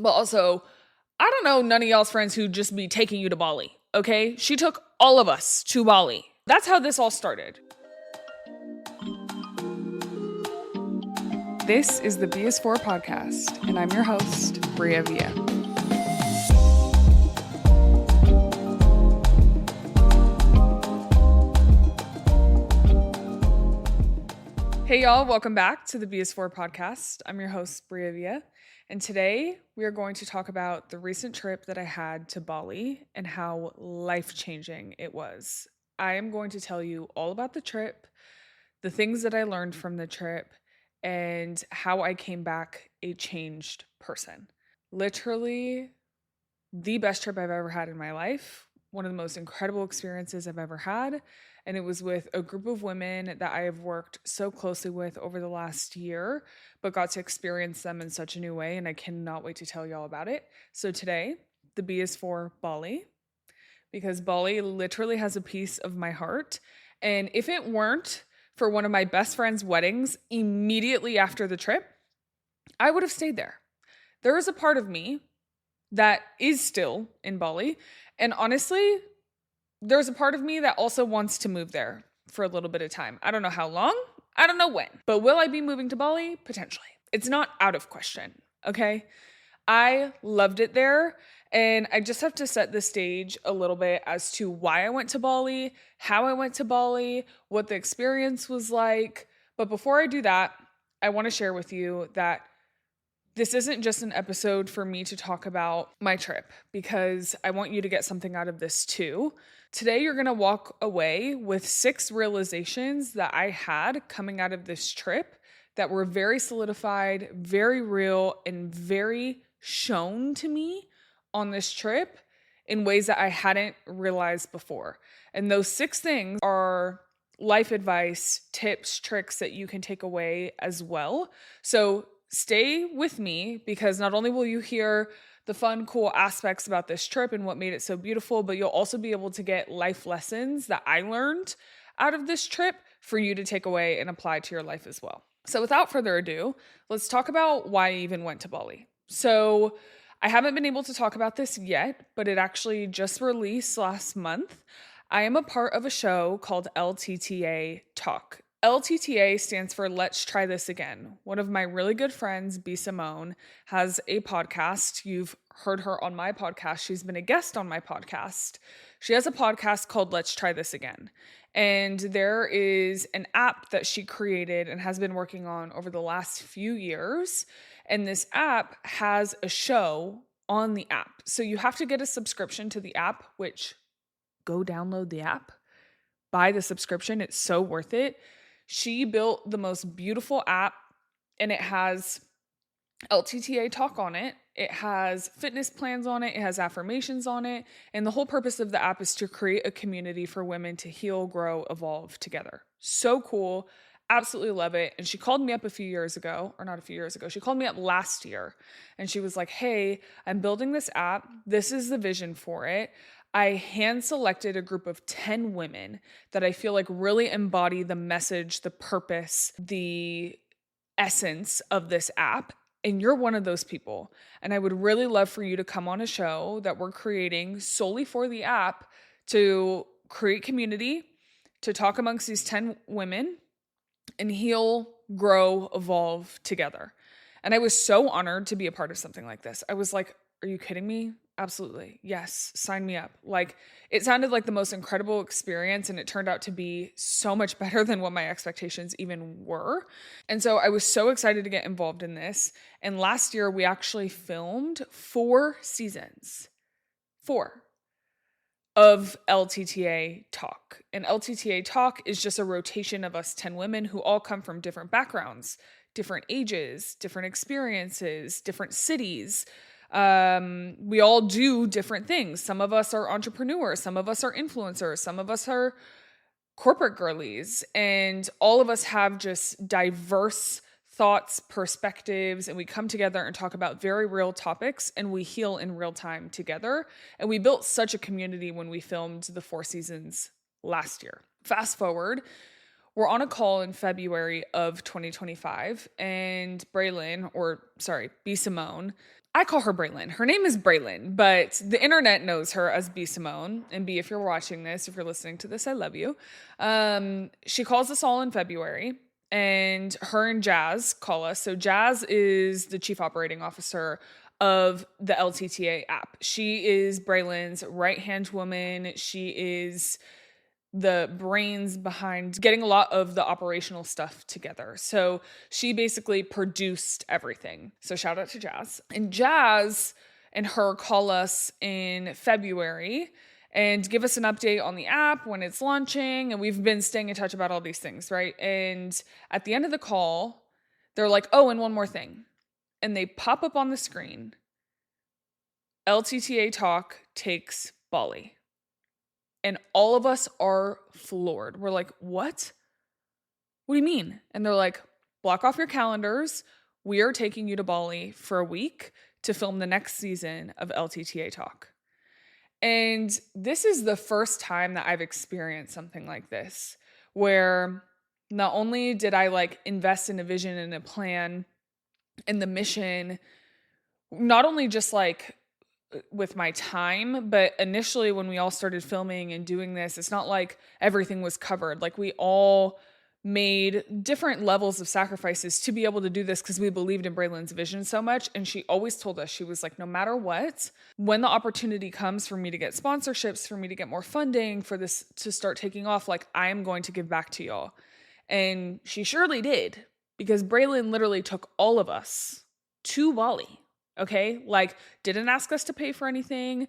But also, I don't know none of y'all's friends who just be taking you to Bali, okay? She took all of us to Bali. That's how this all started. This is the BS4 podcast, and I'm your host, Bria Villa. Hey y'all, welcome back to the BS4 podcast. I'm your host, Bria Villa, and today we are going to talk about the recent trip that I had to Bali and how life-changing it was. I am going to tell you all about the trip, the things that I learned from the trip, and how I came back a changed person. Literally the best trip I've ever had in my life, one of the most incredible experiences I've ever had. And it was with a group of women that I have worked so closely with over the last year, but got to experience them in such a new way. And I cannot wait to tell y'all about it. So today, the B is for Bali, because Bali literally has a piece of my heart. And if it weren't for one of my best friend's weddings immediately after the trip, I would have stayed there. There is a part of me that is still in Bali. And honestly, there's a part of me that also wants to move there for a little bit of time. I don't know how long, I don't know when, but will I be moving to Bali? Potentially. It's not out of question, okay? I loved it there, and I just have to set the stage a little bit as to why I went to Bali, how I went to Bali, what the experience was like. But before I do that, I want to share with you that this isn't just an episode for me to talk about my trip, because I want you to get something out of this too. Today, you're going to walk away with 6 realizations that I had coming out of this trip that were very solidified, very real, and very shown to me on this trip in ways that I hadn't realized before. And those 6 things are life advice, tips, tricks that you can take away as well. So stay with me, because not only will you hear the fun, cool aspects about this trip and what made it so beautiful, but you'll also be able to get life lessons that I learned out of this trip for you to take away and apply to your life as well. So without further ado, let's talk about why I even went to Bali. So I haven't been able to talk about this yet, but it actually just released last month. I am a part of a show called LTTA Talk. LTTA stands for Let's Try This Again. One of my really good friends, B. Simone, has a podcast. You've heard her on my podcast. She's been a guest on my podcast. She has a podcast called Let's Try This Again. And there is an app that she created and has been working on over the last few years. And this app has a show on the app. So you have to get a subscription to the app, which go download the app, buy the subscription. It's so worth it. She built the most beautiful app, and it has LTTA Talk on it. It has fitness plans on it. It has affirmations on it. And the whole purpose of the app is to create a community for women to heal, grow, evolve together. So cool. Absolutely love it. And she called me up a few years ago, or not a few years ago. She called me up last year, and she was like, hey, I'm building this app. This is the vision for it. I hand-selected a group of 10 women that I feel like really embody the message, the purpose, the essence of this app. And you're one of those people. And I would really love for you to come on a show that we're creating solely for the app to create community, to talk amongst these 10 women and heal, grow, evolve together. And I was so honored to be a part of something like this. I was like, are you kidding me? Absolutely. Yes. Sign me up. Like, it sounded like the most incredible experience, and it turned out to be so much better than what my expectations even were. And so I was so excited to get involved in this. And last year we actually filmed 4 seasons, 4 of LTTA Talk. And LTTA Talk is just a rotation of us 10 women who all come from different backgrounds, different ages, different experiences, different cities. We all do different things. Some of us are entrepreneurs, some of us are influencers, some of us are corporate girlies, and all of us have just diverse thoughts, perspectives, and we come together and talk about very real topics, and we heal in real time together. And we built such a community when we filmed the 4 seasons last year. Fast forward, we're on a call in February of 2025, and B. Simone I call her Braylon. Her name is Braylon, but the internet knows her as B Simone. And B, if you're watching this, if you're listening to this, I love you. She calls us all in February, and her and Jazz call us. So Jazz is the chief operating officer of the LTTA app. She is Braylon's right-hand woman. She is the brains behind getting a lot of the operational stuff together. So she basically produced everything. So shout out to Jazz. And Jazz and her call us in February and give us an update on the app when it's launching. And we've been staying in touch about all these things, right? And at the end of the call, they're like, oh, and one more thing. And they pop up on the screen. LTTA Talk takes Bali. And all of us are floored. We're like, what? What do you mean? And they're like, block off your calendars. We are taking you to Bali for a week to film the next season of LTTA Talk. And this is the first time that I've experienced something like this, where not only did I like invest in a vision and a plan and the mission, not only just like with my time, but initially when we all started filming and doing this, it's not like everything was covered. Like we all made different levels of sacrifices to be able to do this because we believed in Braylon's vision so much. And she always told us, she was like, no matter what, when the opportunity comes for me to get sponsorships, for me to get more funding, for this to start taking off, like I am going to give back to y'all. And she surely did, because Braylon literally took all of us to Bali. Okay, like didn't ask us to pay for anything,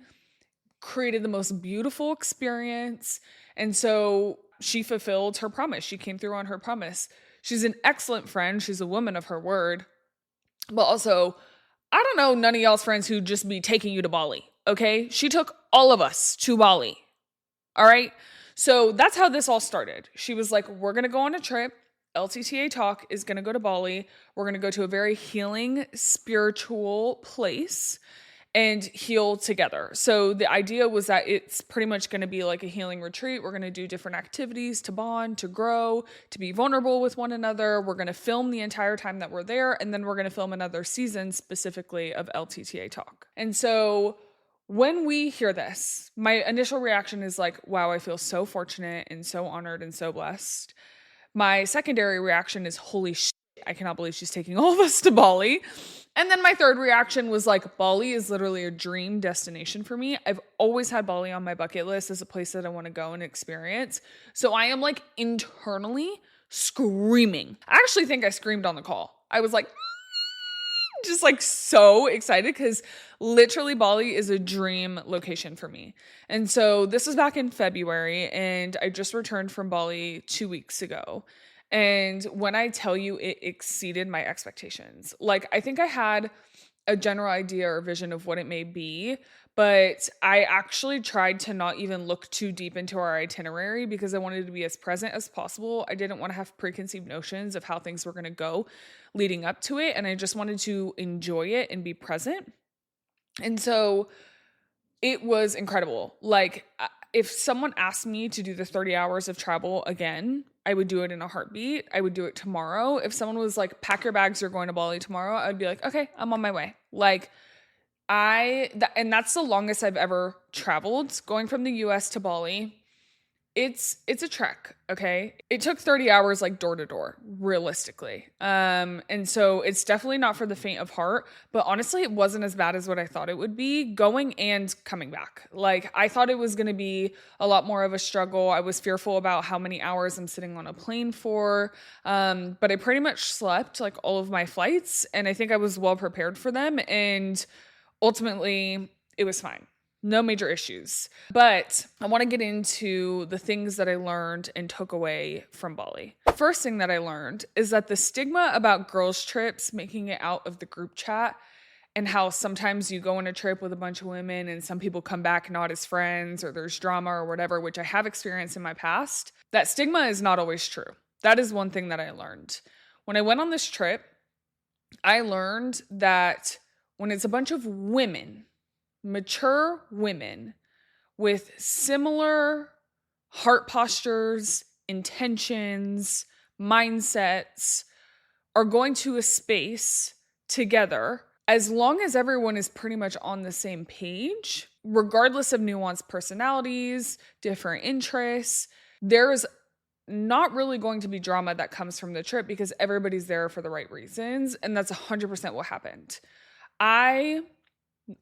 created the most beautiful experience. And so she fulfilled her promise. She came through on her promise. She's an excellent friend. She's a woman of her word. But also, I don't know none of y'all's friends who'd just be taking you to Bali. Okay, she took all of us to Bali. All right. So that's how this all started. She was like, we're going to go on a trip. LTTA Talk is going to go to Bali. We're going to go to a very healing, spiritual place and heal together. So the idea was that it's pretty much going to be like a healing retreat. We're going to do different activities to bond, to grow, to be vulnerable with one another. We're going to film the entire time that we're there. And then we're going to film another season specifically of LTTA Talk. And so when we hear this, my initial reaction is like, wow, I feel so fortunate and so honored and so blessed. My secondary reaction is, holy shit, I cannot believe she's taking all of us to Bali. And then my third reaction was like, Bali is literally a dream destination for me. I've always had Bali on my bucket list as a place that I want to go and experience. So I am like internally screaming. I actually think I screamed on the call. I was like, just like so excited because literally Bali is a dream location for me. And so this was back in February and I just returned from Bali 2 weeks ago. And when I tell you it exceeded my expectations, like I think I had a general idea or vision of what it may be, but I actually tried to not even look too deep into our itinerary because I wanted to be as present as possible. I didn't want to have preconceived notions of how things were going to go leading up to it. And I just wanted to enjoy it and be present. And so it was incredible. Like if someone asked me to do the 30 hours of travel again, I would do it in a heartbeat. I would do it tomorrow. If someone was like, pack your bags, you're going to Bali tomorrow, I'd be like, okay, I'm on my way. Like and that's the longest I've ever traveled, going from the US to Bali. It's a trek, okay? It took 30 hours like door to door, realistically. And so it's definitely not for the faint of heart, but honestly, it wasn't as bad as what I thought it would be going and coming back. Like I thought it was going to be a lot more of a struggle. I was fearful about how many hours I'm sitting on a plane for. But I pretty much slept like all of my flights and I think I was well prepared for them. And ultimately it was fine. No major issues. But I want to get into the things that I learned and took away from Bali. First thing that I learned is that the stigma about girls' trips making it out of the group chat and how sometimes you go on a trip with a bunch of women and some people come back not as friends or there's drama or whatever, which I have experienced in my past, that stigma is not always true. That is one thing that I learned. When I went on this trip, I learned that when it's a bunch of women, mature women with similar heart postures, intentions, mindsets are going to a space together as long as everyone is pretty much on the same page, regardless of nuanced personalities, different interests, there's not really going to be drama that comes from the trip because everybody's there for the right reasons. And that's 100% what happened. I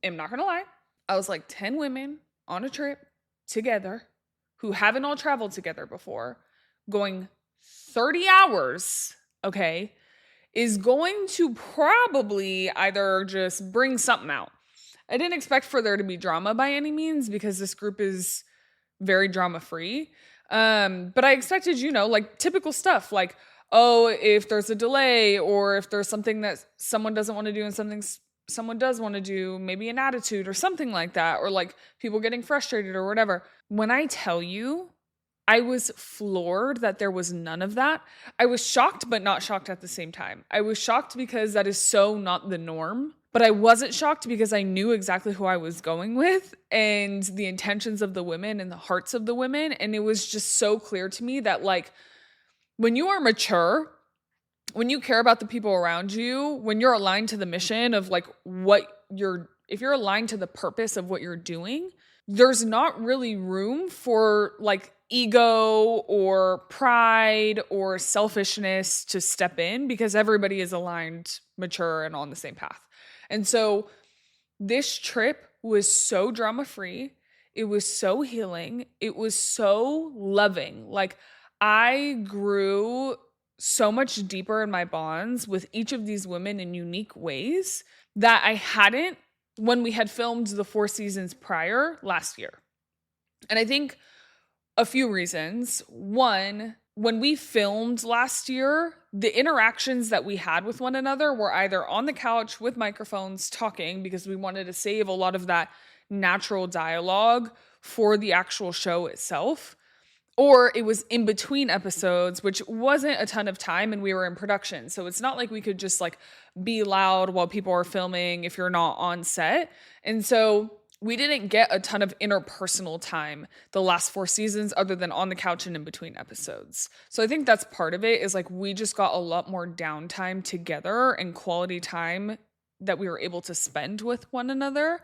am not going to lie. I was like 10 women on a trip together who haven't all traveled together before, going 30 hours, okay, is going to probably either just bring something out. I didn't expect for there to be drama by any means because this group is very drama free. But I expected, like typical stuff like, oh, if there's a delay or if there's something that someone doesn't want to do and something someone does want to do, maybe an attitude or something like that, or like people getting frustrated or whatever. When I tell you, I was floored that there was none of that. I was shocked, but not shocked at the same time. I was shocked because that is so not the norm. But I wasn't shocked because I knew exactly who I was going with and the intentions of the women and the hearts of the women. And it was just so clear to me that, like, when you are mature, when you care about the people around you, when you're aligned to the mission of like if you're aligned to the purpose of what you're doing, there's not really room for like ego or pride or selfishness to step in because everybody is aligned, mature, and on the same path. And so this trip was so drama free. It was so healing. It was so loving. Like, I grew so much deeper in my bonds with each of these women in unique ways that I hadn't when we had filmed the 4 seasons prior last year. And I think a few reasons. One, when we filmed last year, the interactions that we had with one another were either on the couch with microphones talking because we wanted to save a lot of that natural dialogue for the actual show itself, or it was in between episodes, which wasn't a ton of time and we were in production. So it's not like we could just like be loud while people are filming if you're not on set. And so we didn't get a ton of interpersonal time the last 4 seasons other than on the couch and in between episodes. So I think that's part of it, is like we just got a lot more downtime together and quality time that we were able to spend with one another.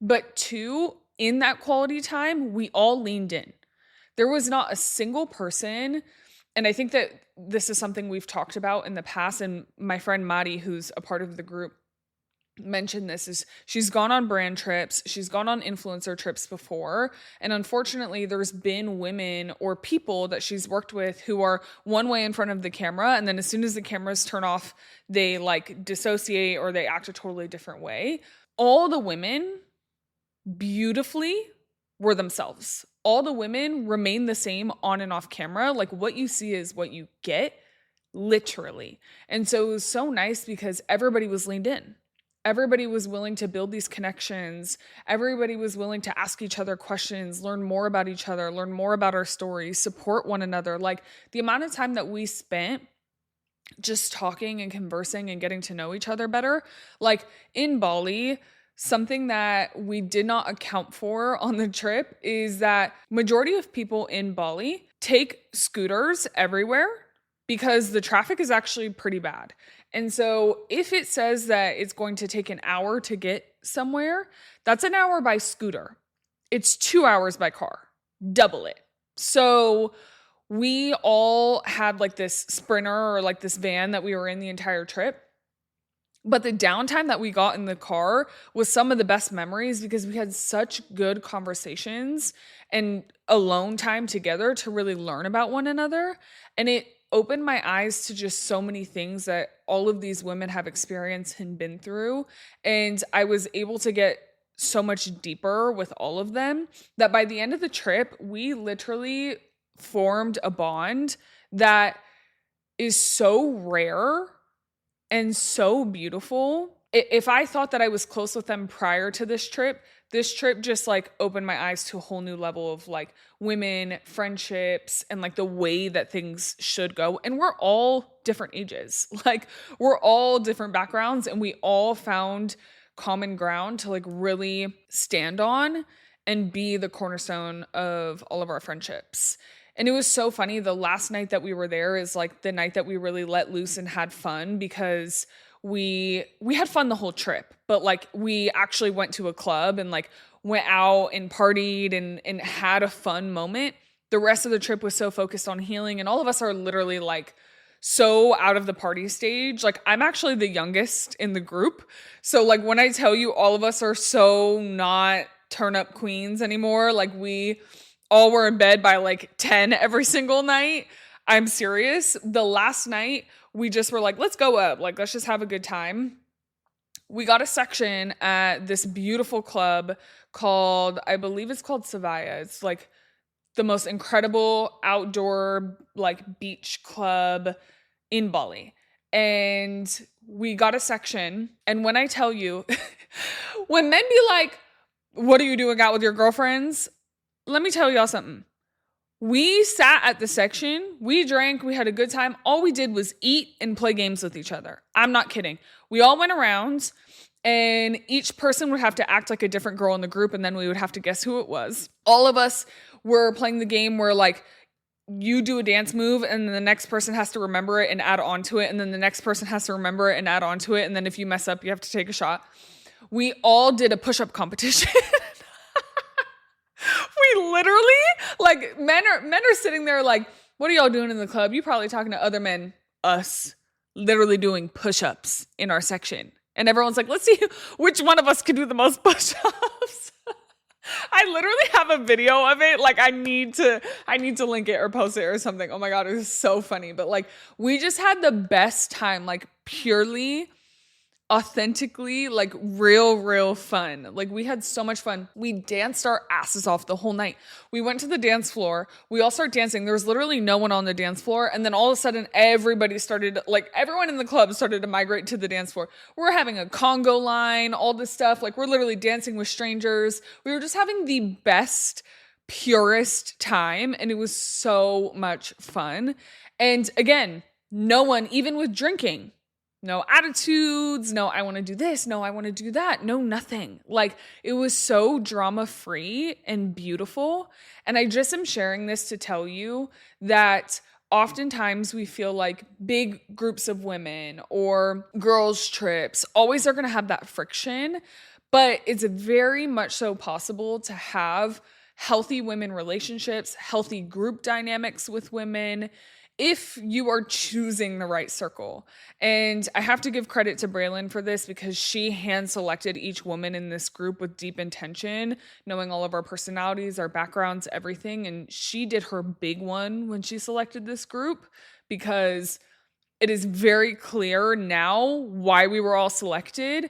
But 2, in that quality time, we all leaned in. There was not a single person, and I think that this is something we've talked about in the past, and my friend Madi, who's a part of the group, mentioned this, is she's gone on brand trips, she's gone on influencer trips before, and unfortunately there's been women or people that she's worked with who are one way in front of the camera, and then as soon as the cameras turn off, they like dissociate or they act a totally different way. All the women beautifully were themselves. All the women remain the same on and off camera. Like, what you see is what you get, literally. And so it was so nice because everybody was leaned in. Everybody was willing to build these connections. Everybody was willing to ask each other questions, learn more about each other, learn more about our stories, support one another. Like, the amount of time that we spent just talking and conversing and getting to know each other better. Like, in Bali, something that we did not account for on the trip is that majority of people in Bali take scooters everywhere because the traffic is actually pretty bad. And so if it says that it's going to take an hour to get somewhere, that's an hour by scooter. It's 2 hours by car, double it. So we all had like this Sprinter or like this van that we were in the entire trip. But the downtime that we got in the car was some of the best memories because we had such good conversations and alone time together to really learn about one another. And it opened my eyes to just so many things that all of these women have experienced and been through. And I was able to get so much deeper with all of them that by the end of the trip, we literally formed a bond that is so rare and so beautiful. If I thought that I was close with them prior to this trip just like opened my eyes to a whole new level of like women, friendships, and like the way that things should go. And we're all different ages. Like, we're all different backgrounds, and we all found common ground to like really stand on and be the cornerstone of all of our friendships. And it was so funny. The last night that we were there is like the night that we really let loose and had fun because we had fun the whole trip, but like we actually went to a club and like went out and partied and had a fun moment. The rest of the trip was so focused on healing, and all of us are literally like so out of the party stage. Like I'm actually the youngest in the group. So like when I tell you all of us are so not turn up queens anymore, like we all were in bed by like 10 every single night. I'm serious. The last night we just were like, let's go up. Like let's just have a good time. We got a section at this beautiful club called, I believe it's called Savaya. It's like the most incredible outdoor like beach club in Bali. And we got a section. And when I tell you, when men be like, what are you doing out with your girlfriends? Let me tell y'all something. We sat at the section, we drank, we had a good time. All we did was eat and play games with each other. I'm not kidding. We all went around and each person would have to act like a different girl in the group, and then we would have to guess who it was. All of us were playing the game where like you do a dance move and then the next person has to remember it and add on to it, and then the next person has to remember it and add on to it, and then if you mess up, you have to take a shot. We all did a push-up competition. We literally, like, men are sitting there like, what are y'all doing in the club? You probably talking to other men. Us literally doing push-ups in our section. And everyone's like, let's see which one of us can do the most push-ups. I literally have a video of it. Like I need to link it or post it or something. Oh my God, it was so funny. But like we just had the best time, like purely authentically, like real fun. Like we had so much fun. We danced our asses off the whole night. We went to the dance floor. We all started dancing. There was literally no one on the dance floor. And then all of a sudden everybody started, like everyone in the club started to migrate to the dance floor. We're having a Congo line, all this stuff. Like we're literally dancing with strangers. We were just having the best, purest time. And it was so much fun. And again, no one, even with drinking, no attitudes, no, I want to do this, no, I want to do that, no, nothing. Like, it was so drama-free and beautiful. And I just am sharing this to tell you that oftentimes we feel like big groups of women or girls' trips always are going to have that friction, but it's very much so possible to have healthy women relationships, healthy group dynamics with women, if you are choosing the right circle. And I have to give credit to Braylon for this because she hand selected each woman in this group with deep intention, knowing all of our personalities, our backgrounds, everything. And she did her big one when she selected this group because it is very clear now why we were all selected.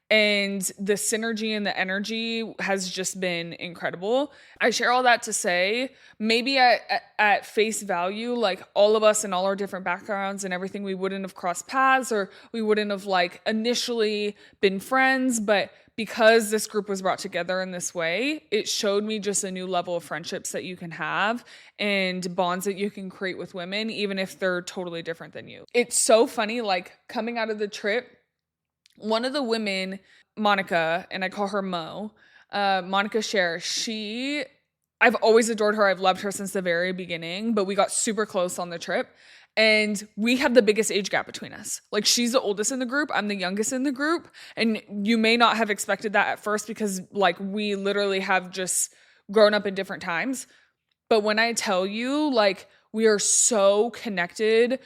And the synergy and the energy has just been incredible. I share all that to say, maybe at face value, like all of us and all our different backgrounds and everything, we wouldn't have crossed paths or we wouldn't have like initially been friends. But because this group was brought together in this way, it showed me just a new level of friendships that you can have and bonds that you can create with women, even if they're totally different than you. It's so funny, like coming out of the trip, one of the women, Monica, and I call her Mo, Monica Scher, I've always adored her. I've loved her since the very beginning, but we got super close on the trip. And we have the biggest age gap between us. Like she's the oldest in the group. I'm the youngest in the group. And you may not have expected that at first because like we literally have just grown up in different times. But when I tell you, like we are so connected,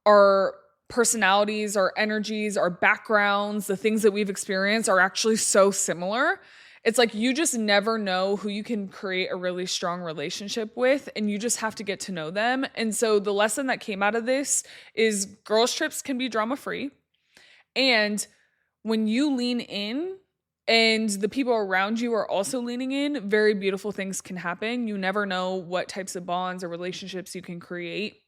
our personalities, our energies, our backgrounds, the things that we've experienced are actually so similar. It's like you just never know who you can create a really strong relationship with, and you just have to get to know them. And so the lesson that came out of this is girls' trips can be drama-free. And when you lean in and the people around you are also leaning in, very beautiful things can happen. You never know what types of bonds or relationships you can create.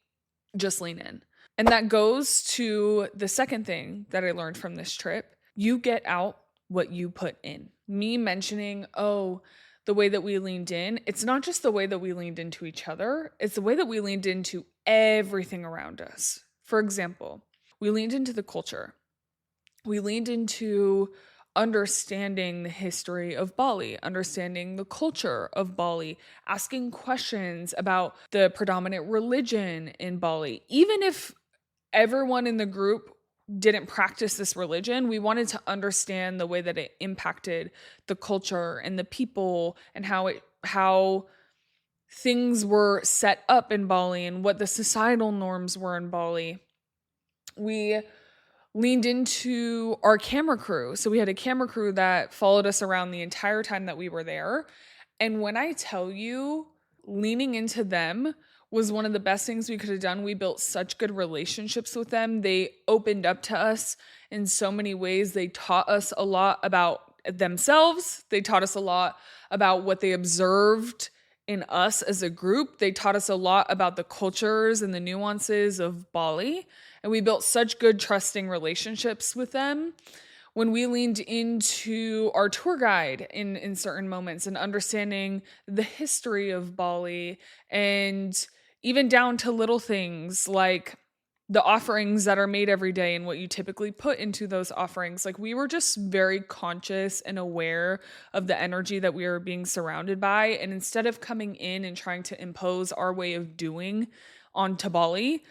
Just lean in. And that goes to the second thing that I learned from this trip. You get out what you put in. Me mentioning, the way that we leaned in, it's not just the way that we leaned into each other, it's the way that we leaned into everything around us. For example, we leaned into the culture. We leaned into understanding the history of Bali, understanding the culture of Bali, asking questions about the predominant religion in Bali. Even if everyone in the group didn't practice this religion. We wanted to understand the way that it impacted the culture and the people, and how things were set up in Bali and what the societal norms were in Bali. We leaned into our camera crew. So we had a camera crew that followed us around the entire time that we were there. And when I tell you, leaning into them was one of the best things we could have done. We built such good relationships with them. They opened up to us in so many ways. They taught us a lot about themselves. They taught us a lot about what they observed in us as a group. They taught us a lot about the cultures and the nuances of Bali. And we built such good, trusting relationships with them. When we leaned into our tour guide in certain moments and understanding the history of Bali, and even down to little things like the offerings that are made every day and what you typically put into those offerings. Like, we were just very conscious and aware of the energy that we were being surrounded by. And instead of coming in and trying to impose our way of doing onto Bali,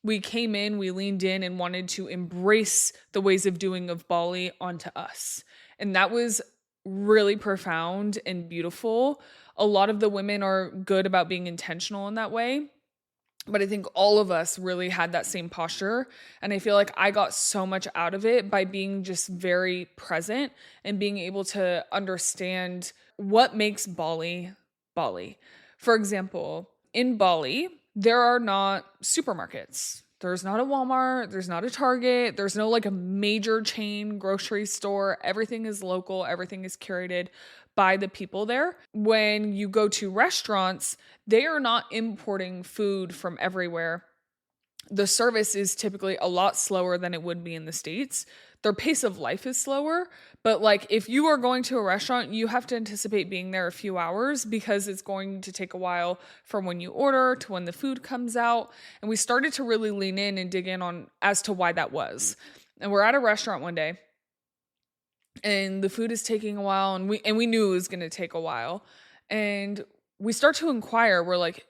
we came in, we leaned in and wanted to embrace the ways of doing of Bali onto us. And that was really profound and beautiful. A lot of the women are good about being intentional in that way. But I think all of us really had that same posture. And I feel like I got so much out of it by being just very present and being able to understand what makes Bali Bali. For example, in Bali, there are not supermarkets. There's not a Walmart, there's not a Target, there's no like a major chain grocery store. Everything is local, everything is curated by the people there. When you go to restaurants, they are not importing food from everywhere. The service is typically a lot slower than it would be in the States. Their pace of life is slower, but like if you are going to a restaurant, you have to anticipate being there a few hours because it's going to take a while from when you order to when the food comes out. And we started to really lean in and dig in on as to why that was. And we're at a restaurant one day and the food is taking a while, and we knew it was going to take a while. And we start to inquire. We're like,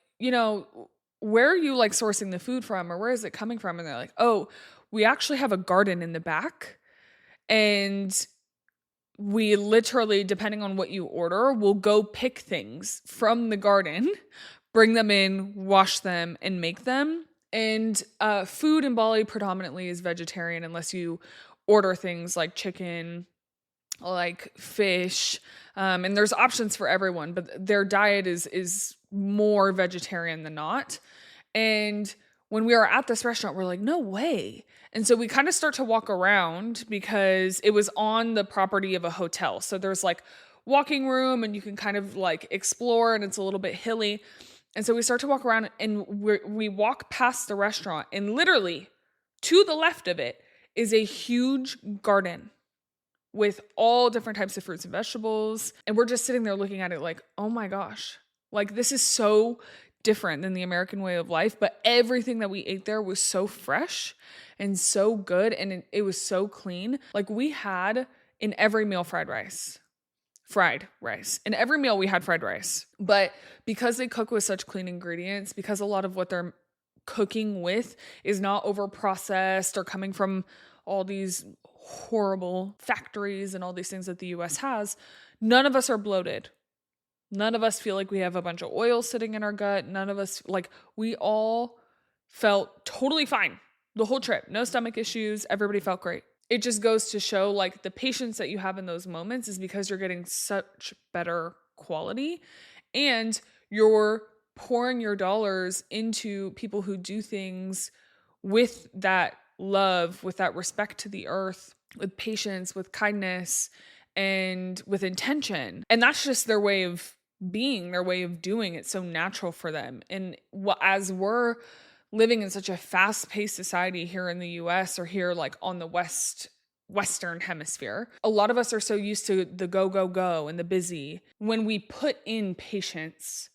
where are you like sourcing the food from, or where is it coming from? And they're like, oh, we actually have a garden in the back, and we literally, depending on what you order, will go pick things from the garden, bring them in, wash them, and make them. And food in Bali predominantly is vegetarian unless you order things like chicken, like fish, and there's options for everyone, but their diet is more vegetarian than not. And when we were at this restaurant, we're like, no way. And so we kind of start to walk around because it was on the property of a hotel. So there's like walking room and you can kind of like explore, and it's a little bit hilly. And so we start to walk around, and we walk past the restaurant, and literally to the left of it is a huge garden with all different types of fruits and vegetables. And we're just sitting there looking at it like, oh my gosh, like this is so different than the American way of life. But everything that we ate there was so fresh and so good. And it was so clean. Like, we had in every meal fried rice. In every meal we had fried rice. But because they cook with such clean ingredients, because a lot of what they're cooking with is not over processed or coming from all these horrible factories and all these things that the US has, none of us are bloated. None of us feel like we have a bunch of oil sitting in our gut. None of us, like, we all felt totally fine the whole trip. No stomach issues. Everybody felt great. It just goes to show, like, the patience that you have in those moments is because you're getting such better quality, and you're pouring your dollars into people who do things with that love, with that respect to the earth, with patience, with kindness, and with intention. And that's just their way of being, their way of doing. It's so natural for them. And as we're living in such a fast-paced society here in the US, or here like on the Western hemisphere, a lot of us are so used to the go, go, go and the busy. When we put in patience,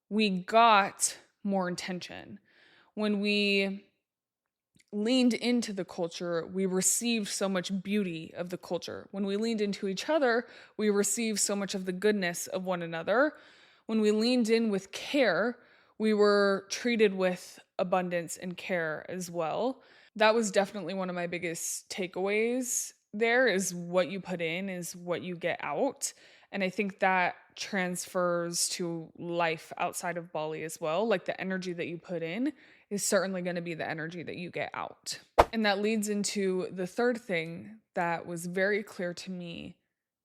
we got more intention. When we leaned into the culture, we received so much beauty of the culture. When we leaned into each other, we received so much of the goodness of one another. When we leaned in with care, we were treated with abundance and care as well. That was definitely one of my biggest takeaways there is what you put in is what you get out. And I think that transfers to life outside of Bali as well. Like the energy that you put in is certainly going to be the energy that you get out. And that leads into the third thing that was very clear to me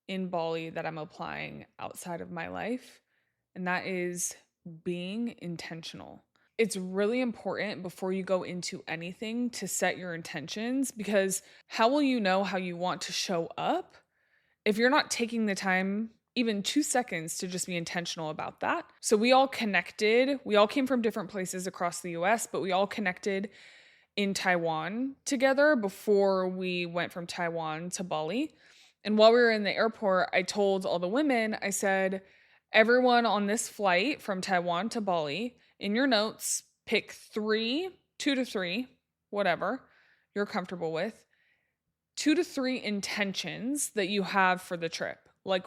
in Bali that I'm applying outside of my life, and that is being intentional. It's really important before you go into anything to set your intentions, because how will you know how you want to show up if you're not taking the time, even 2 seconds, to just be intentional about that? So we all connected. We all came from different places across the US, but we all connected in Taiwan together before we went from Taiwan to Bali. And while we were in the airport, I told all the women, I said, everyone on this flight from Taiwan to Bali, in your notes, pick three, 2 to 3, whatever you're comfortable with, 2 to 3 intentions that you have for the trip. Like,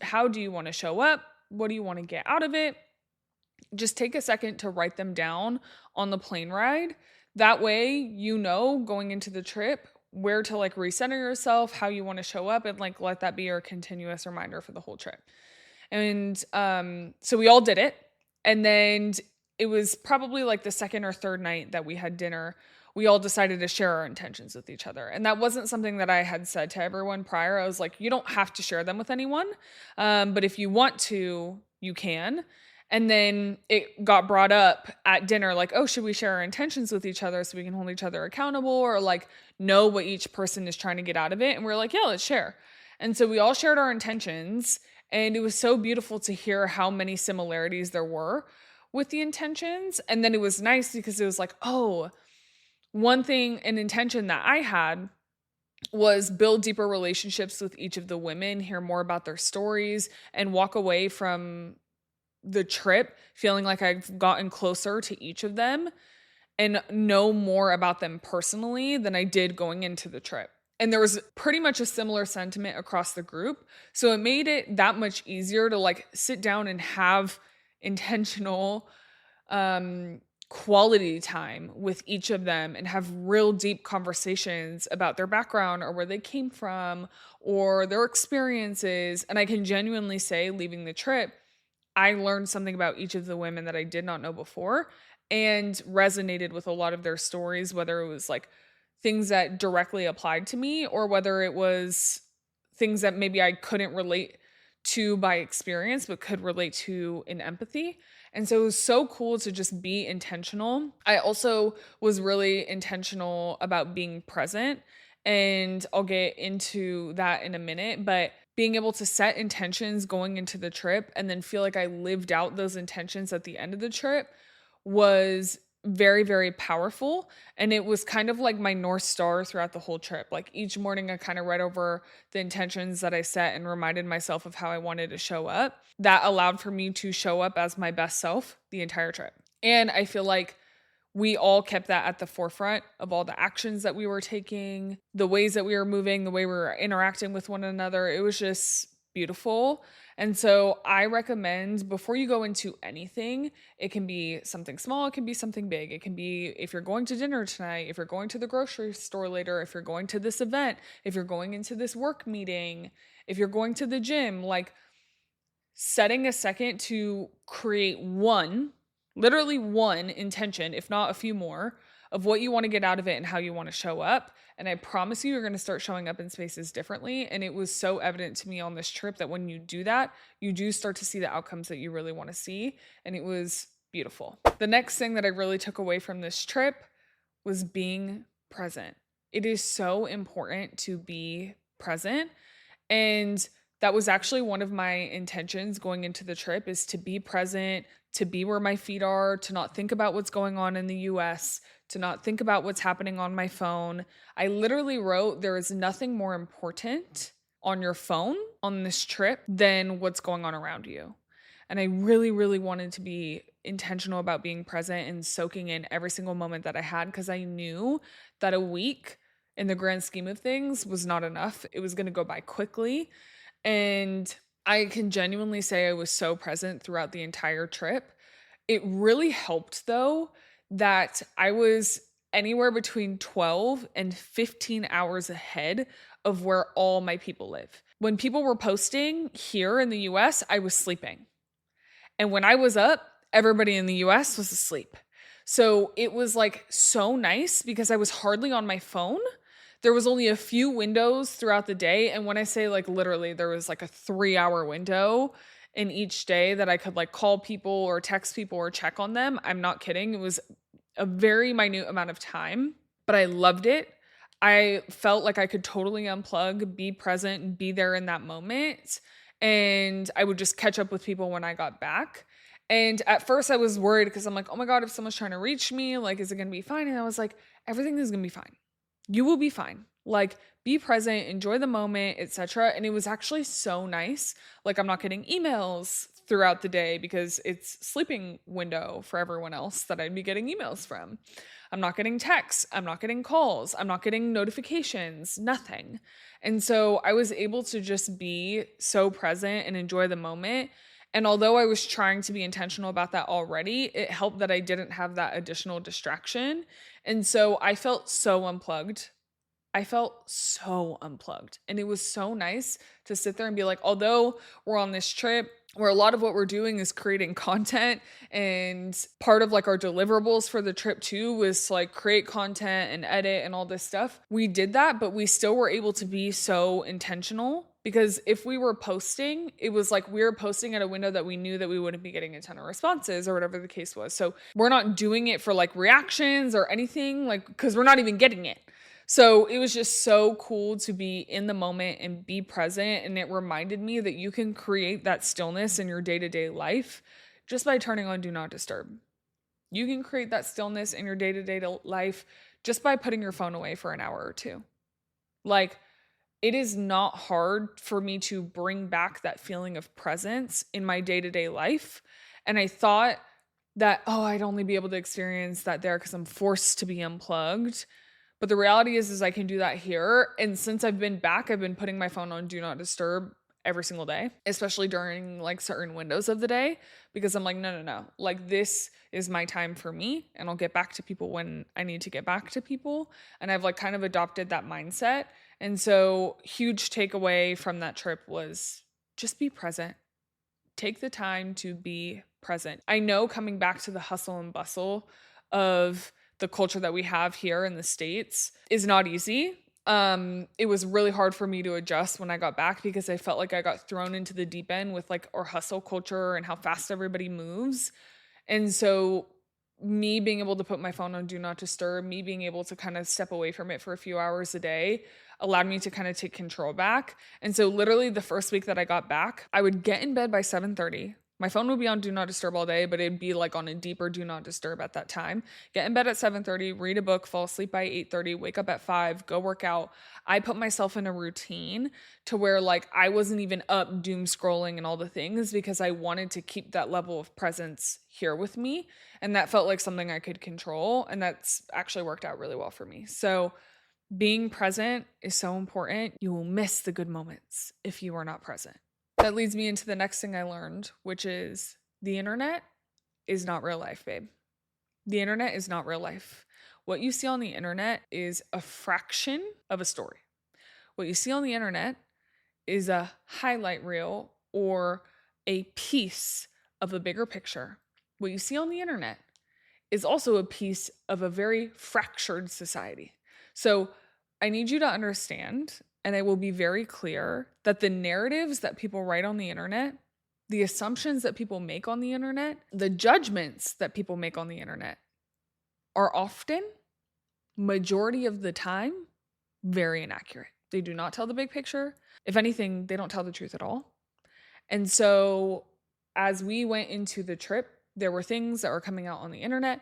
how do you want to show up? What do you want to get out of it? Just take a second to write them down on the plane ride. That way, going into the trip where to like recenter yourself, how you want to show up, and like let that be your continuous reminder for the whole trip. And so we all did it. And then it was probably like the second or third night that we had dinner. We all decided to share our intentions with each other. And that wasn't something that I had said to everyone prior. I was like, you don't have to share them with anyone. But if you want to, you can. And then it got brought up at dinner, like, oh, should we share our intentions with each other so we can hold each other accountable, or like know what each person is trying to get out of it? And we're like, yeah, let's share. And so we all shared our intentions. And it was so beautiful to hear how many similarities there were with the intentions. And then it was nice because it was like, oh, an intention that I had was build deeper relationships with each of the women, hear more about their stories, and walk away from the trip feeling like I've gotten closer to each of them and know more about them personally than I did going into the trip. And there was pretty much a similar sentiment across the group. So it made it that much easier to like sit down and have intentional quality time with each of them and have real deep conversations about their background or where they came from or their experiences. And I can genuinely say, leaving the trip, I learned something about each of the women that I did not know before and resonated with a lot of their stories, whether it was like things that directly applied to me or whether it was things that maybe I couldn't relate to by experience but could relate to in empathy. And so it was so cool to just be intentional. I also was really intentional about being present, and I'll get into that in a minute, but being able to set intentions going into the trip and then feel like I lived out those intentions at the end of the trip was very, very powerful. And it was kind of like my North Star throughout the whole trip. Like each morning, I kind of read over the intentions that I set and reminded myself of how I wanted to show up. That allowed for me to show up as my best self the entire trip. And I feel like we all kept that at the forefront of all the actions that we were taking, the ways that we were moving, the way we were interacting with one another. It was just beautiful. And so I recommend before you go into anything, it can be something small, it can be something big. It can be if you're going to dinner tonight, if you're going to the grocery store later, if you're going to this event, if you're going into this work meeting, if you're going to the gym, like setting a second to create literally one intention, if not a few more, of what you want to get out of it and how you want to show up. And I promise you're going to start showing up in spaces differently. And it was so evident to me on this trip that when you do that, you do start to see the outcomes that you really want to see. And it was beautiful. The next thing that I really took away from this trip was being present. It is so important to be present. And that was actually one of my intentions going into the trip, is to be present, to be where my feet are, to not think about what's going on in the US, to not think about what's happening on my phone. I literally wrote, there is nothing more important on your phone on this trip than what's going on around you. And I really, really wanted to be intentional about being present and soaking in every single moment that I had, because I knew that a week in the grand scheme of things was not enough. It was going to go by quickly. And I can genuinely say I was so present throughout the entire trip. It really helped, though, that I was anywhere between 12 and 15 hours ahead of where all my people live. When people were posting here in the US, I was sleeping. And when I was up, everybody in the US was asleep. So it was like so nice because I was hardly on my phone. There was only a few windows throughout the day. And when I say like literally, there was like a 3-hour window in each day that I could like call people or text people or check on them. I'm not kidding. It was a very minute amount of time, but I loved it. I felt like I could totally unplug, be present, and be there in that moment. And I would just catch up with people when I got back. And at first I was worried because I'm like, oh my God, if someone's trying to reach me, like, is it going to be fine? And I was like, everything is going to be fine. You will be fine. Like, be present, enjoy the moment, etc. And it was actually so nice. Like, I'm not getting emails throughout the day because it's sleeping window for everyone else that I'd be getting emails from. I'm not getting texts. I'm not getting calls. I'm not getting notifications, nothing. And so I was able to just be so present and enjoy the moment. And although I was trying to be intentional about that already, it helped that I didn't have that additional distraction. And so I felt so unplugged. I felt so unplugged. And it was so nice to sit there and be like, although we're on this trip where a lot of what we're doing is creating content, and part of like our deliverables for the trip too was to like create content and edit and all this stuff. We did that, but we still were able to be so intentional, because if we were posting, it was like we were posting at a window that we knew that we wouldn't be getting a ton of responses or whatever the case was. So we're not doing it for like reactions or anything, like, because we're not even getting it. So it was just so cool to be in the moment and be present. And it reminded me that you can create that stillness in your day-to-day life just by turning on Do Not Disturb. You can create that stillness in your day-to-day life just by putting your phone away for an hour or two. Like, it is not hard for me to bring back that feeling of presence in my day-to-day life. And I thought that, I'd only be able to experience that there because I'm forced to be unplugged. But the reality is I can do that here. And since I've been back, I've been putting my phone on Do Not Disturb every single day, especially during like certain windows of the day, because I'm like, no. Like, this is my time for me, and I'll get back to people when I need to get back to people. And I've like kind of adopted that mindset. And so huge takeaway from that trip was just be present. Take the time to be present. I know coming back to the hustle and bustle of the culture that we have here in the States is not easy. It was really hard for me to adjust when I got back because I felt like I got thrown into the deep end with like our hustle culture and how fast everybody moves. And so me being able to put my phone on Do Not Disturb, me being able to kind of step away from it for a few hours a day allowed me to kind of take control back. And so literally the first week that I got back, I would get in bed by 7:30. My phone would be on Do Not Disturb all day, but it'd be like on a deeper Do Not Disturb at that time. Get in bed at 7:30, read a book, fall asleep by 8:30, wake up at 5, go work out. I put myself in a routine to where like I wasn't even up doom scrolling and all the things because I wanted to keep that level of presence here with me. And that felt like something I could control. And that's actually worked out really well for me. So being present is so important. You will miss the good moments if you are not present. That leads me into the next thing I learned, which is the internet is not real life, babe. The internet is not real life. What you see on the internet is a fraction of a story. What you see on the internet is a highlight reel or a piece of a bigger picture. What you see on the internet is also a piece of a very fractured society. So I need you to understand, and I will be very clear, that the narratives that people write on the internet, the assumptions that people make on the internet, the judgments that people make on the internet are often, majority of the time, very inaccurate. They do not tell the big picture. If anything, they don't tell the truth at all. And so as we went into the trip, there were things that were coming out on the internet,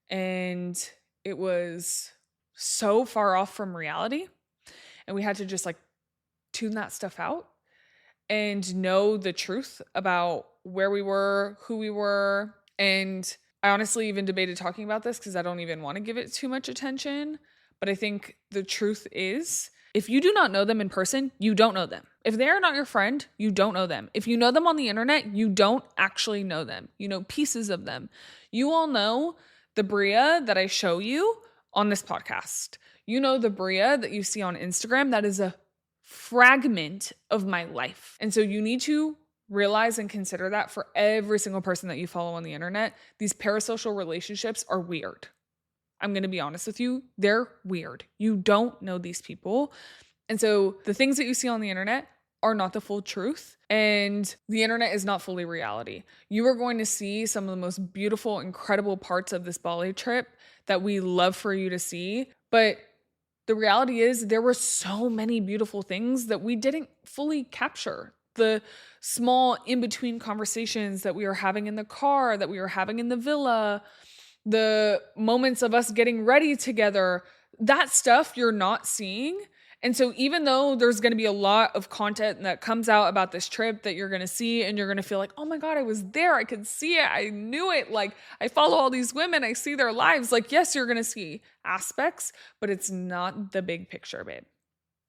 and it was so far off from reality. And we had to just like tune that stuff out and know the truth about where we were, who we were. And I honestly even debated talking about this because I don't even want to give it too much attention. But I think the truth is, if you do not know them in person, you don't know them. If they are not your friend, you don't know them. If you know them on the internet, you don't actually know them. You know pieces of them. You all know the Bria that I show you on this podcast. You know, the Bria that you see on Instagram, that is a fragment of my life. And so you need to realize and consider that for every single person that you follow on the internet. These parasocial relationships are weird. I'm going to be honest with you. They're weird. You don't know these people. And so the things that you see on the internet are not the full truth. And the internet is not fully reality. You are going to see some of the most beautiful, incredible parts of this Bali trip that we love for you to see. But the reality is there were so many beautiful things that we didn't fully capture. The small in-between conversations that we were having in the car, that we were having in the villa, the moments of us getting ready together, that stuff you're not seeing. And so even though there's going to be a lot of content that comes out about this trip that you're going to see and you're going to feel like, oh my God, I was there. I could see it. I knew it. Like, I follow all these women. I see their lives. Like, yes, you're going to see aspects, but it's not the big picture, babe.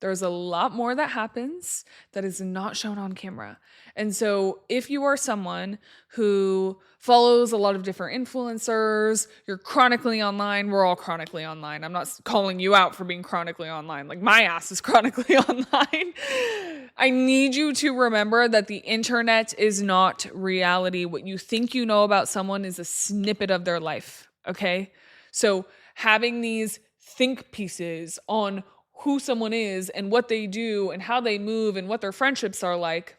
There's a lot more that happens that is not shown on camera. And so if you are someone who follows a lot of different influencers, you're chronically online, we're all chronically online. I'm not calling you out for being chronically online. Like, my ass is chronically online. I need you to remember that the internet is not reality. What you think you know about someone is a snippet of their life, okay? So having these think pieces on who someone is and what they do and how they move and what their friendships are like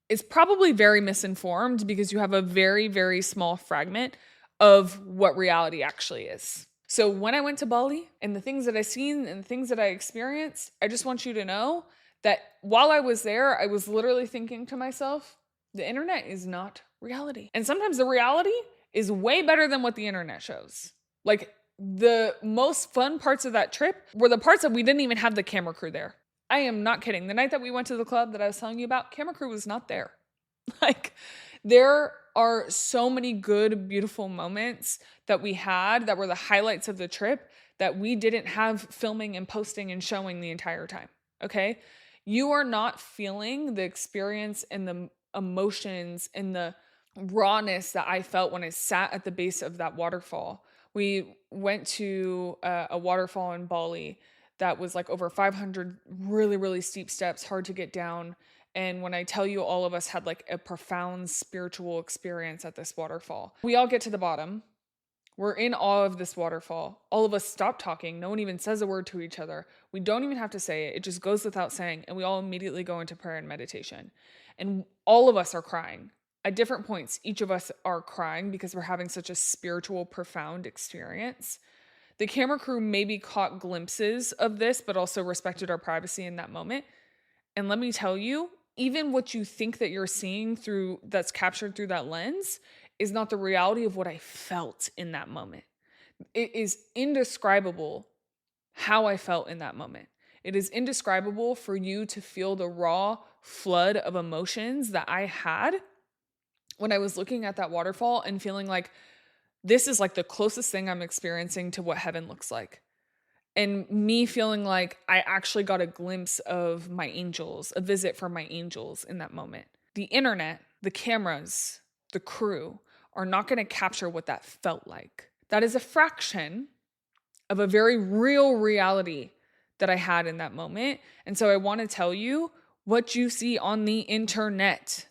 is probably very misinformed because you have a very, very small fragment of what reality actually is. So when I went to Bali and the things that I seen and the things that I experienced, I just want you to know that while I was there, I was literally thinking to myself, the internet is not reality. And sometimes the reality is way better than what the internet shows. Like, the most fun parts of that trip were the parts that we didn't even have the camera crew there. I am not kidding. The night that we went to the club that I was telling you about, camera crew was not there. Like, there are so many good, beautiful moments that we had that were the highlights of the trip that we didn't have filming and posting and showing the entire time. Okay? You are not feeling the experience and the emotions and the rawness that I felt when I sat at the base of that waterfall. We went to a waterfall in Bali that was like over 500 really, really steep steps, hard to get down. And when I tell you all of us had like a profound spiritual experience at this waterfall, we all get to the bottom. We're in awe of this waterfall. All of us stop talking. No one even says a word to each other. We don't even have to say it. It just goes without saying. And we all immediately go into prayer and meditation. And all of us are crying. At different points, each of us are crying because we're having such a spiritual, profound experience. The camera crew maybe caught glimpses of this, but also respected our privacy in that moment. And let me tell you, even what you think that you're seeing through that's captured through that lens is not the reality of what I felt in that moment. It is indescribable how I felt in that moment. It is indescribable for you to feel the raw flood of emotions that I had when I was looking at that waterfall and feeling like this is like the closest thing I'm experiencing to what heaven looks like. And me feeling like I actually got a glimpse of my angels, a visit from my angels in that moment. The internet, the cameras, the crew are not going to capture what that felt like. That is a fraction of a very real reality that I had in that moment. And so I want to tell you, what you see on the internet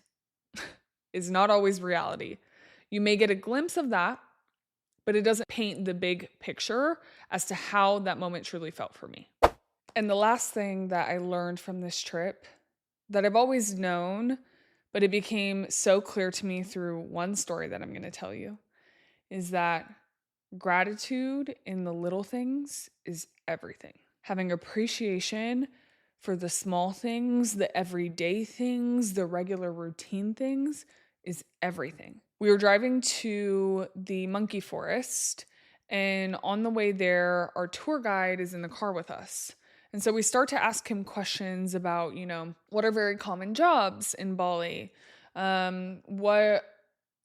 is not always reality. You may get a glimpse of that, but it doesn't paint the big picture as to how that moment truly felt for me. And the last thing that I learned from this trip that I've always known, but it became so clear to me through one story that I'm going to tell you, is that gratitude in the little things is everything. Having appreciation for the small things, the everyday things, the regular routine things is everything. We were driving to the monkey forest, and on the way there, our tour guide is in the car with us. And so we start to ask him questions about, what are very common jobs in Bali? What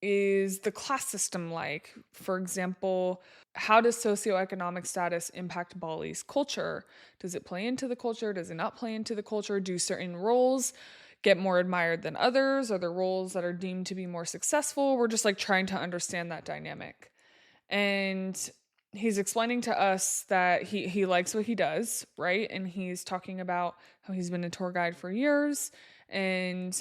is the class system like? For example, how does socioeconomic status impact Bali's culture? Does it play into the culture? Does it not play into the culture? Do certain roles get more admired than others? Are there roles that are deemed to be more successful? We're just like trying to understand that dynamic. And he's explaining to us that he likes what he does, right? And he's talking about how he's been a tour guide for years, and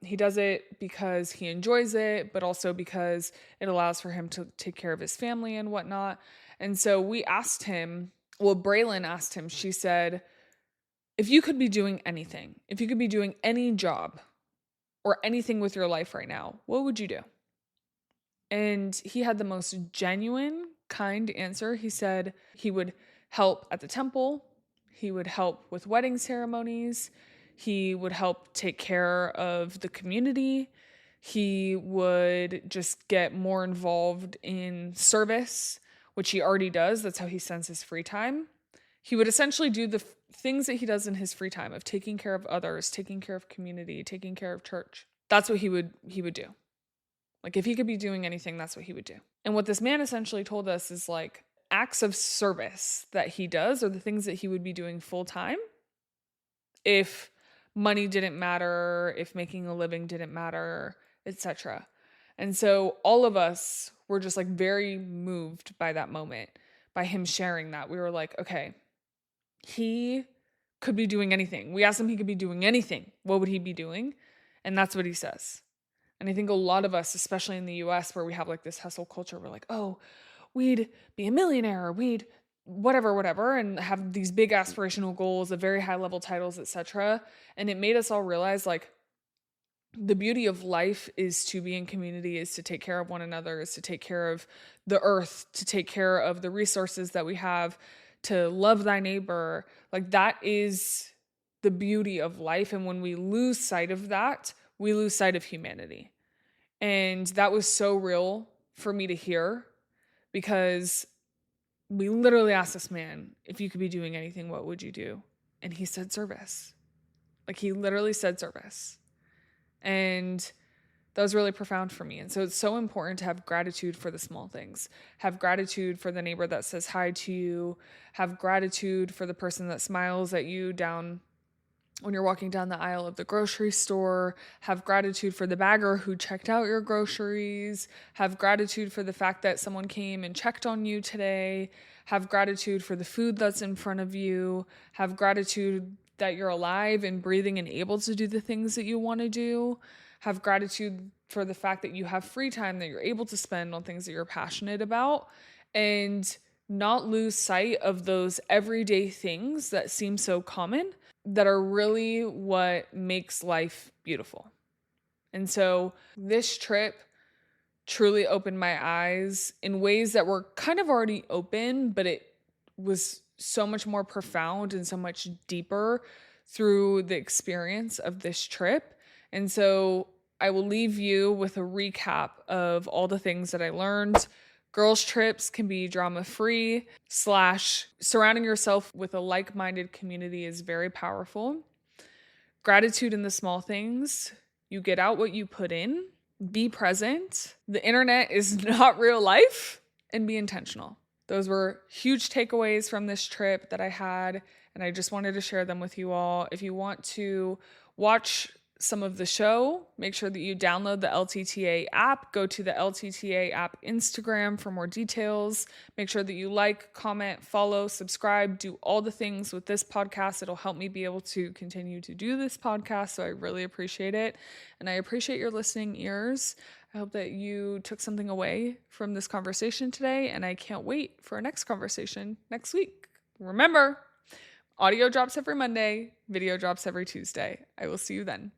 he does it because he enjoys it, but also because it allows for him to take care of his family and whatnot. And so we asked him, well, Braylon asked him, she said, if you could be doing anything, if you could be doing any job or anything with your life right now, what would you do? And he had the most genuine, kind answer. He said he would help at the temple, he would help with wedding ceremonies, he would help take care of the community, he would just get more involved in service, which he already does. That's how he spends his free time. He would essentially do the things that he does in his free time of taking care of others, taking care of community, taking care of church. That's what he would do. Like, if he could be doing anything, that's what he would do. And what this man essentially told us is like acts of service that he does are the things that he would be doing full time if money didn't matter, if making a living didn't matter, etc. And so all of us were just like very moved by that moment, by him sharing that. We were like, okay, he could be doing anything. We asked him, he could be doing anything. What would he be doing? And that's what he says. And I think a lot of us, especially in the US, where we have like this hustle culture, we're like, oh, we'd be a millionaire, we'd whatever, and have these big aspirational goals of very high level titles, etc. And it made us all realize like the beauty of life is to be in community, is to take care of one another, is to take care of the earth, to take care of the resources that we have, to love thy neighbor. Like, that is the beauty of life. And when we lose sight of that, we lose sight of humanity. And that was so real for me to hear, because we literally asked this man, if you could be doing anything, what would you do? And he said service. Like, he literally said service. And that was really profound for me. And so it's so important to have gratitude for the small things. Have gratitude for the neighbor that says hi to you. Have gratitude for the person that smiles at you when you're walking down the aisle of the grocery store. Have gratitude for the bagger who checked out your groceries. Have gratitude for the fact that someone came and checked on you today. Have gratitude for the food that's in front of you. Have gratitude that you're alive and breathing and able to do the things that you want to do. Have gratitude for the fact that you have free time that you're able to spend on things that you're passionate about, and not lose sight of those everyday things that seem so common, that are really what makes life beautiful. And so this trip truly opened my eyes in ways that were kind of already open, but it was so much more profound and so much deeper through the experience of this trip. And so I will leave you with a recap of all the things that I learned. Girls' trips can be drama-free / surrounding yourself with a like-minded community is very powerful. Gratitude in the small things. You get out what you put in. Be present. The internet is not real life. And be intentional. Those were huge takeaways from this trip that I had, and I just wanted to share them with you all. If you want to watch some of the show, make sure that you download the LTTA app. Go to the LTTA app Instagram for more details. Make sure that you like, comment, follow, subscribe, do all the things with this podcast. It'll help me be able to continue to do this podcast, so I really appreciate it. And I appreciate your listening ears. I hope that you took something away from this conversation today, and I can't wait for our next conversation next week. Remember, audio drops every Monday, video drops every Tuesday. I will see you then.